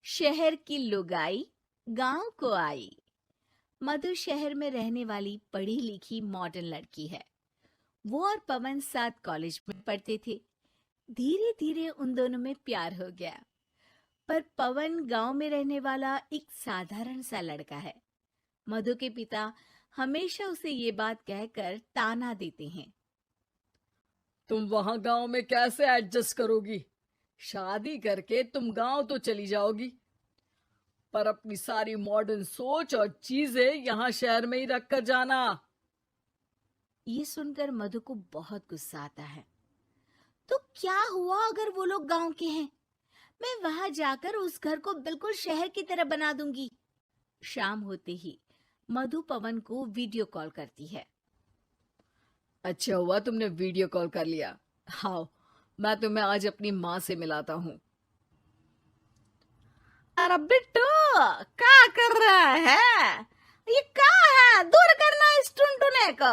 शहर की लुगाई गांव को आई। मधु शहर में रहने वाली पढ़ी लिखी मॉडर्न लड़की है। वो और पवन साथ कॉलेज में पढ़ते थे। धीरे धीरे उन दोनों में प्यार हो गया। पर पवन गांव में रहने वाला एक साधारण सा लड़का है। मधु के पिता हमेशा उसे ये बात कहकर ताना देते हैं। तुम वहां गांव में कैसे एडजस्ट करोगी? शादी करके तुम गांव तो चली जाओगी, पर अपनी सारी मॉडर्न सोच और चीजें यहाँ शहर में ही रख कर जाना। ये सुनकर मधु को बहुत गुस्सा आता है। तो क्या हुआ अगर वो लोग गांव के हैं? मैं वहां जाकर उस घर को बिल्कुल शहर की तरह बना दूंगी। शाम होते ही मधु पवन को वीडियो कॉल करती है। अच्छा हुआ तुमने वीडियो कॉल कर लिया। आओ, मैं तुम्हें आज अपनी माँ से मिलाता हूँ। अरे बिट्टू, क्या कर रहा है? ये क्या है? दूर करना इस टुनटुने को।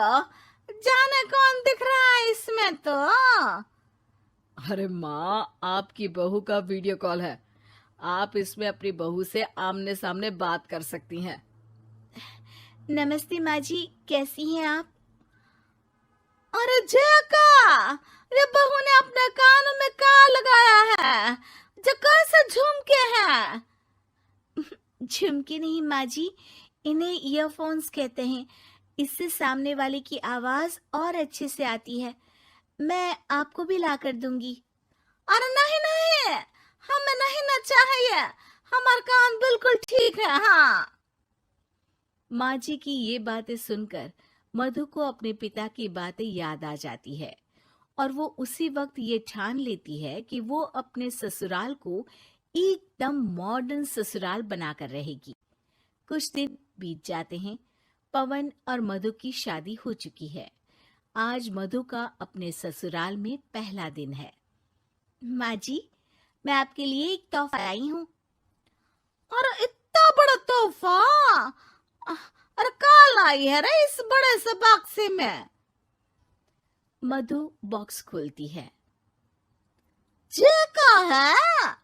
जाने कौन दिख रहा है इसमें तो। अरे माँ, आपकी बहू का वीडियो कॉल है। आप इसमें अपनी बहू से आमने सामने बात कर सकती हैं। नमस्ते माँ जी, कैसी हैं आप? अरे जका, ये बहू ने अपने कानों में क्या लगाया है? जो कैसे झुमके हैं? झुमके नहीं माँ जी, इन्हें ईयरफोन्स कहते हैं। इससे सामने वाले की आवाज और अच्छे से आती है। मैं आपको भी ला कर दूंगी। अरे नहीं नहीं, हमें नहीं ना चाहिए। हमारे कान बिल्कुल ठीक है। हाँ। माँ जी की ये बातें सुनकर मधु को अपने पिता की बातें याद आ जाती है और वो उसी वक्त ये ठान लेती है कि वो अपने ससुराल को एकदम मॉडर्न ससुराल बनाकर रहेगी। कुछ दिन बीत जाते हैं। पवन और मधु की शादी हो चुकी है। आज मधु का अपने ससुराल में पहला दिन है। माँ जी, मैं आपके लिए एक तोहफा लाई हूँ। अरे इतना बड़ा तोहफा! अरे क्या लाई है रे इस बड़े से बक्से में? मधु बॉक्स खोलती है। ये क्या है?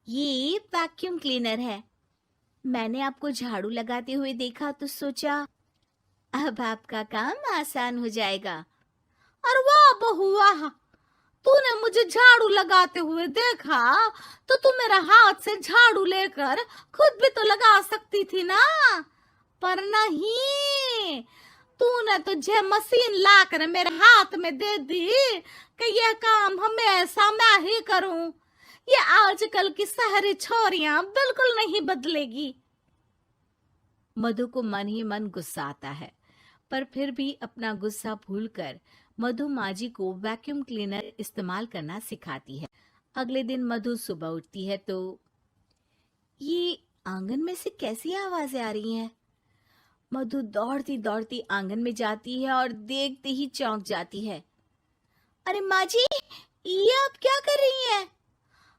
ये वैक्यूम क्लीनर है। मैंने आपको झाड़ू लगाते हुए देखा तो सोचा अब आपका काम आसान हो जाएगा। अरे वाह बहू वाह, तूने मुझे झाड़ू लगाते हुए देखा तो तू मेरा हाथ से झाड़ू लेकर खुद भी तो लगा सकती थी ना। पर नहीं, तूने तुझे मशीन लाकर मेरे हाथ में दे दी कि यह काम हमेशा मैं ही करूं। ये आजकल की शहरी छोरियां बिल्कुल नहीं बदलेगी। मधु को मन ही मन गुस्सा आता है, पर फिर भी अपना गुस्सा भूलकर मधु माँ जी को वैक्यूम क्लीनर इस्तेमाल करना सिखाती है। अगले दिन मधु सुबह उठती है तो ये आंगन में से कैसी आवाजें आ रही हैं? मधु दौड़ती दौड़ती आंगन में जाती है और देखते ही चौंक जाती है। अरे माँ जी, ये आप क्या कर रही हैं?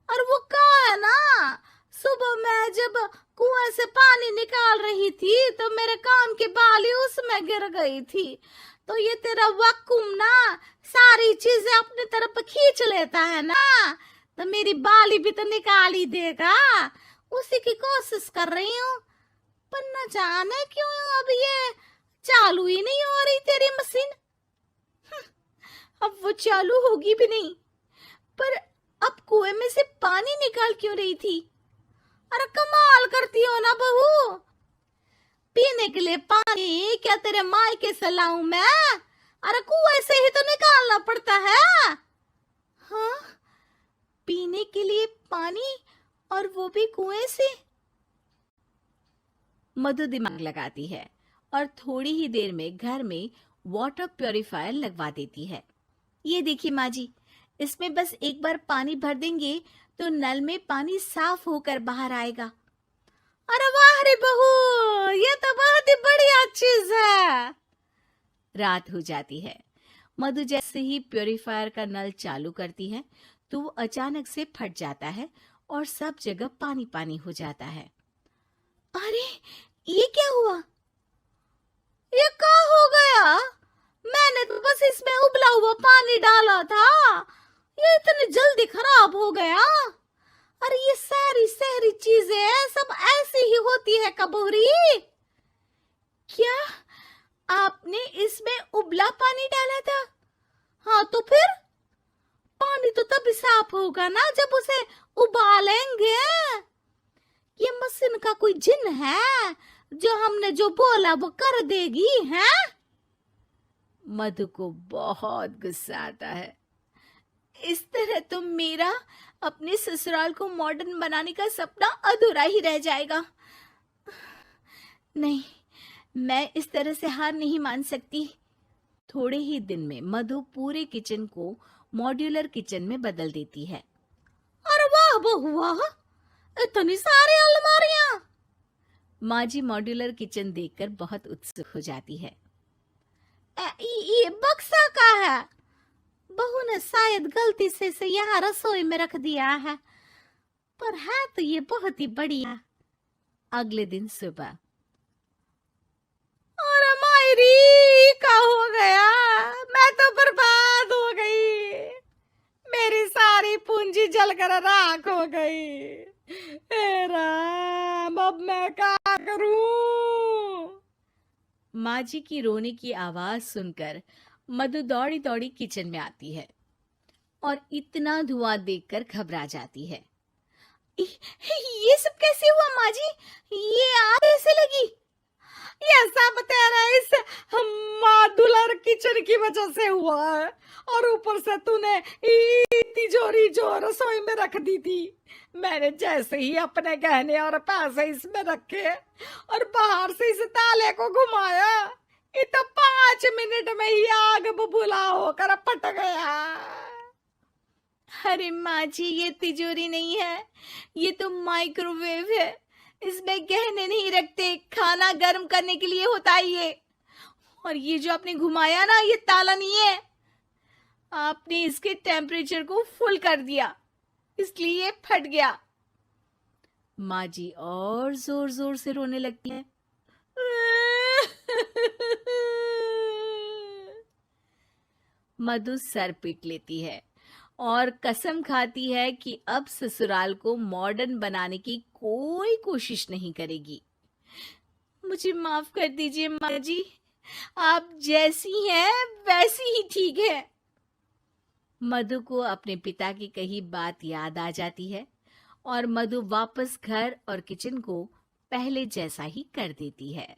और वो कहा है ना, सुबह मैं जब कुएं से पानी निकाल रही थी तो मेरे कान की बाली उसमें गिर गई थी। तो ये तेरा वैक्यूम ना सारी चीजें अपनी तरफ खींच लेता है ना, तो मेरी बाली भी तो निकाल ही देगा। उसी की कोशिश कर रही हूँ, पर न जाने क्यों अब ये चालू ही नहीं हो रही तेरी मशीन। अब वो चालू होगी भी नहीं। पर अब कुएं में से पानी निकाल क्यों रही थी? अरे कमाल करती हो ना बहू। पीने के लिए पानी क्या तेरे मायके से लाऊं मैं? अरे कुएं से ही तो निकालना पड़ता है। हाँ, पीने के लिए पानी, और वो भी कुएं से। मधु दिमाग लगाती है और थोड़ी ही देर में घर में वाटर प्यूरिफायर लगवा देती है। ये देखिए माँ जी, इसमें बस एक बार पानी भर देंगे तो नल में पानी साफ होकर बाहर आएगा। अरे वाह रे बहू, ये तो बहुत ही बढ़िया चीज है। रात हो जाती है। मधु जैसे ही प्यूरिफायर का नल चालू करती है तो वो अचानक से फट जाता है और सब जगह पानी पानी हो जाता है। अरे ये क्या हुआ? ये क्या हो गया? मैंने तो बस इसमें उबला हुआ पानी डाला था, ये इतनी जल्दी खराब हो गया। अरे ये सारी शहरी चीजें सब ऐसी ही होती है कबूरी। क्या आपने इसमें उबला पानी डाला था? हाँ तो फिर पानी तो तभी साफ होगा ना जब उसे उबालेंगे। ये मशीन का कोई जिन है जो हमने जो बोला वो कर देगी है? मधु को बहुत गुस्सा आता है। इस तरह तो मेरा अपने ससुराल को मॉडर्न बनाने का सपना अधूरा ही रह जाएगा। नहीं, मैं इस तरह से हार नहीं मान सकती। थोड़े ही दिन में मधु पूरे किचन को मॉड्यूलर किचन में बदल देती है। अरे वाह बहुआ, इतनी सारी अलमारियां! माँ जी मॉड्यूलर किचन देखकर बहुत उत्सुक हो जाती है। ये बक्सा का है। बहू ने शायद गलती से इसे यहाँ रसोई में रख दिया है, पर है तो ये बहुत ही बढ़िया। अगले दिन सुबह, अरे मायरी क्या हो गया? मैं तो बर्बाद हो गई, मेरी सारी पूंजी जलकर राख हो गई। हे राम, अब मैं क्या करूं? माँ जी की रोने की आवाज सुनकर मधु दौड़ी दौड़ी किचन में आती है और इतना धुआं देखकर घबरा जाती है। ये सब कैसे हुआ माँ जी? ये आग कैसे लगी? ये सब तेरा इस मॉड्यूलर किचन की वजह से हुआ है, और ऊपर से तूने तिजोरी जो रसोई में रख दी थी, मैंने जैसे ही अपने गहने और पैसे इसमें रखे और बाहर से इस ताले को घुमाया, ये तो 5 मिनट में ही आग बबूला होकर फट गया। अरे माँ जी, ये तिजोरी नहीं है, ये तो माइक्रोवेव है। इसमें गहने नहीं रखते, खाना गर्म करने के लिए होता है ये। और ये जो आपने घुमाया ना, ये ताला नहीं है, आपने इसके टेम्परेचर को फुल कर दिया, इसलिए ये फट गया। माँ जी और जोर जोर से रोने लगती है। मधु सर पीट लेती है और कसम खाती है कि अब ससुराल को मॉडर्न बनाने की कोई कोशिश नहीं करेगी। मुझे माफ कर दीजिए माँ जी, आप जैसी हैं वैसी ही ठीक है। मधु को अपने पिता की कही बात याद आ जाती है और मधु वापस घर और किचन को पहले जैसा ही कर देती है।